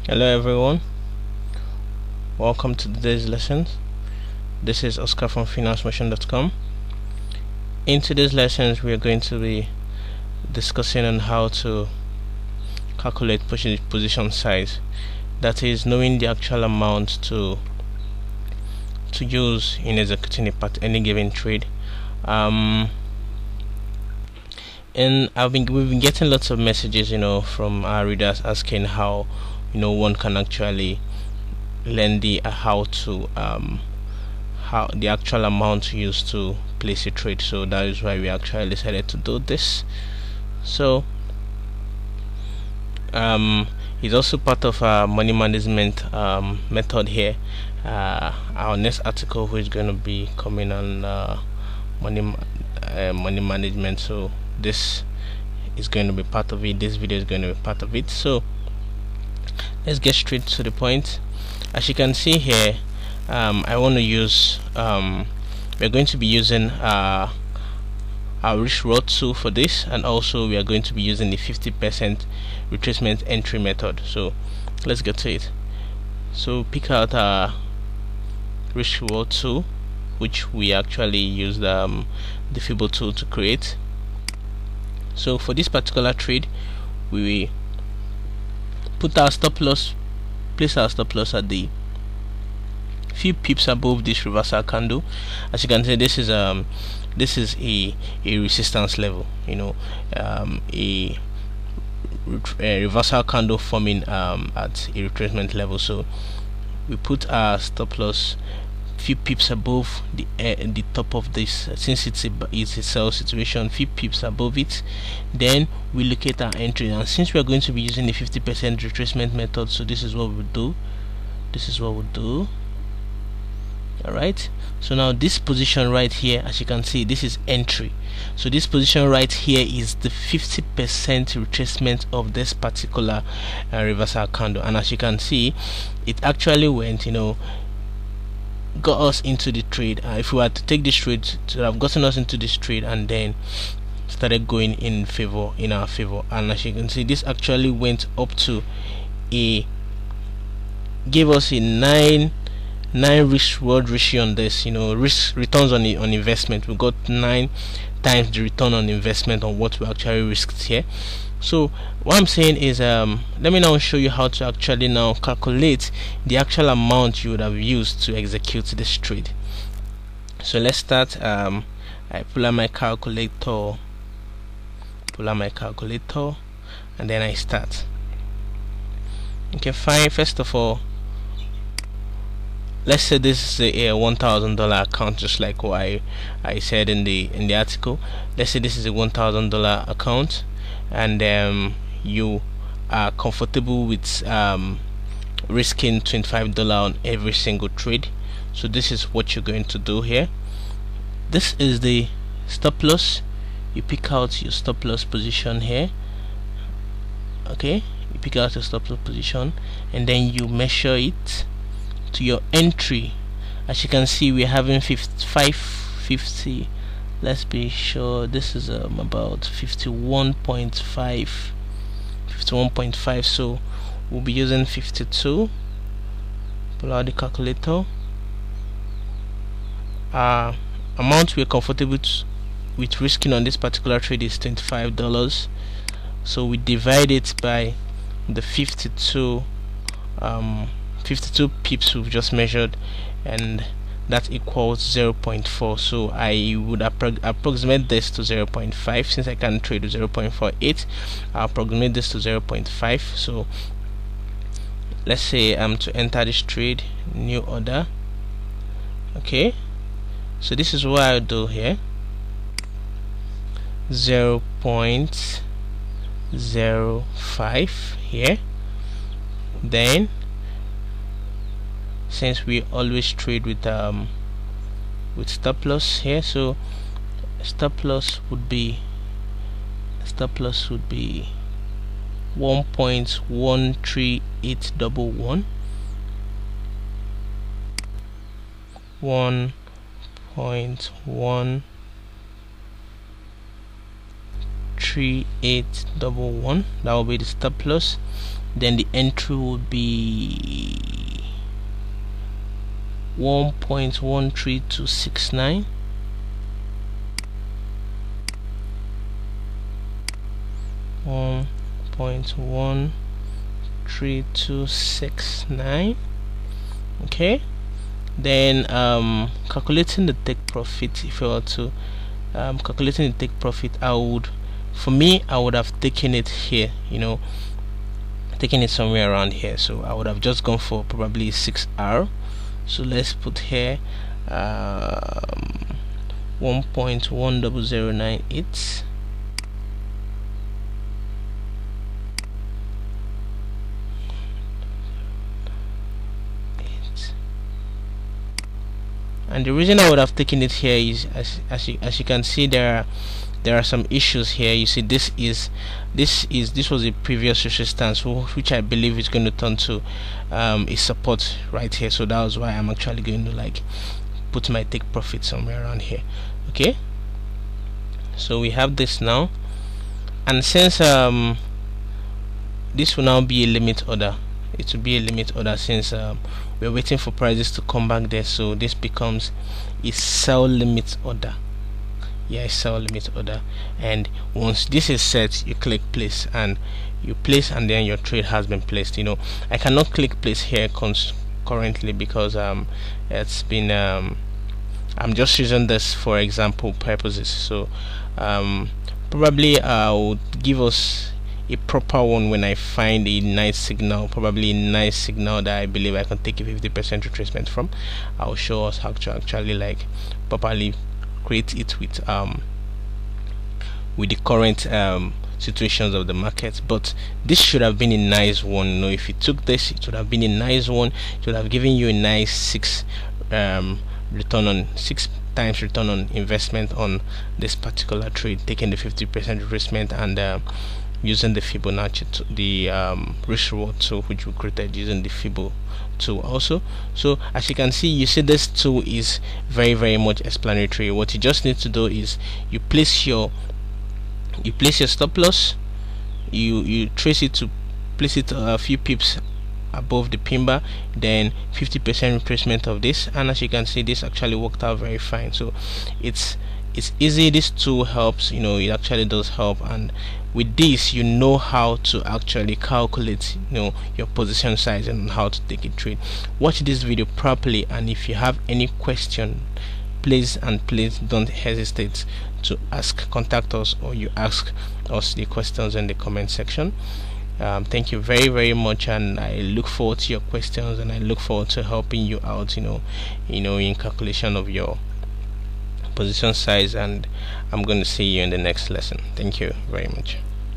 Hello everyone, welcome to today's lesson. This is Oscar from financemotion.com. In today's lessons we are going to be discussing on how to calculate position size, that is knowing the actual amount to use in executing any given trade. And we've been getting lots of messages from our readers asking how one can actually learn the how the actual amount used to place a trade. So that is why we actually decided to do this. So it's also part of our money management method here. Our next article, which is going to be coming on money management, so this is going to be part of it. This video is going to be part of it. So let's get straight to the point. As you can see here, I want to use we're going to be using our risk reward tool for this, and also we are going to be using the 50% retracement entry method. So let's get to it. So pick out our risk reward tool, which we actually use the Fibo tool to create. So for this particular trade, we put our stop loss, place our stop loss at the few pips above this reversal candle. As you can see, this is a resistance level, a reversal candle forming at a retracement level. So we put our stop loss few pips above the top of this, since it's a sell situation, few pips above it. Then we locate our entry, and since we are going to be using the 50% retracement method, so this is what we'll do. Alright, so now this position right here, as you can see, this is entry. So this position right here is the 50% retracement of this particular reversal candle, and as you can see, it actually went, got us into the trade. If we were to take this trade, to have gotten us into this trade and then started going in our favor, and as you can see, this actually went up to gave us a 9 risk reward ratio on this, risk returns on investment. We got 9 times the return on investment on what we actually risked here. So what I'm saying is, let me now show you how to actually now calculate the actual amount you would have used to execute this trade. So let's start. I pull out my calculator, and then I start. Okay, fine. First of all, let's say this is a $1,000 account, just like what I said in the article. Let's say this is a $1,000 account, and you are comfortable with risking $25 on every single trade. So this is what you're going to do here. This is the stop loss. You pick out your stop loss position here. Okay, you pick out your stop loss position, and then you measure it to your entry. As you can see, we're having 550. Let's be sure this is about 51.5. So we'll be using 52. Pull out the calculator. Amount we're comfortable with risking on this particular trade is $25. So we divide it by the 52 pips we've just measured, and that equals 0.4. so I would approximate this to 0.5. Since I can trade with 0.48, I'll approximate this to 0.5. so let's say to enter this trade, new order. Okay, so this is what I'll do here. 0.05 here. Then, since we always trade with stop loss here, so stop loss would be 1.13811, 1.13811. 3811. That will be the stop loss. Then the entry will be 1.13269. Okay, then calculating the take profit. If I were to calculating the take profit, I would have taken it here, taking it somewhere around here. So I would have just gone for probably 6R. So let's put here 1.10098. And the reason I would have taken it here is as you can see, there are some issues here. You see, this was a previous resistance, which I believe is going to turn to a support right here. So that was why I'm actually going to put my take profit somewhere around here. Okay, so we have this now, and since this will now be a limit order, it will be a limit order since we're waiting for prices to come back there. So this becomes a sell limit order. Yeah, sell limit order. And once this is set, you click place, and you place, and then your trade has been placed. I cannot click place here currently because it's been I'm just using this for example purposes. So probably I would give us a proper one when I find a nice signal, probably a nice signal that I believe I can take a 50% retracement from. I'll show us how to actually properly create it with the current situations of the market. But this should have been a nice one. If you took this, it would have been a nice one. It would have given you a nice 6 times return on investment on this particular trade, taking the 50% retracement and using the Fibonacci the risk reward tool, which we created using the Fibo tool also. So as you can see, you see this tool is very much explanatory. What you just need to do is you place your stop loss, you trace it to place it a few pips above the pin bar, then 50% retracement of this, and as you can see, this actually worked out very fine. So it's easy. This tool helps, it actually does help, and with this you know how to actually calculate your position size and how to take a trade. Watch this video properly, and if you have any question, please don't hesitate to contact us, or you ask us the questions in the comment section. Thank you very much, and I look forward to your questions, and I look forward to helping you out in calculation of your position size. And I'm going to see you in the next lesson. Thank you very much.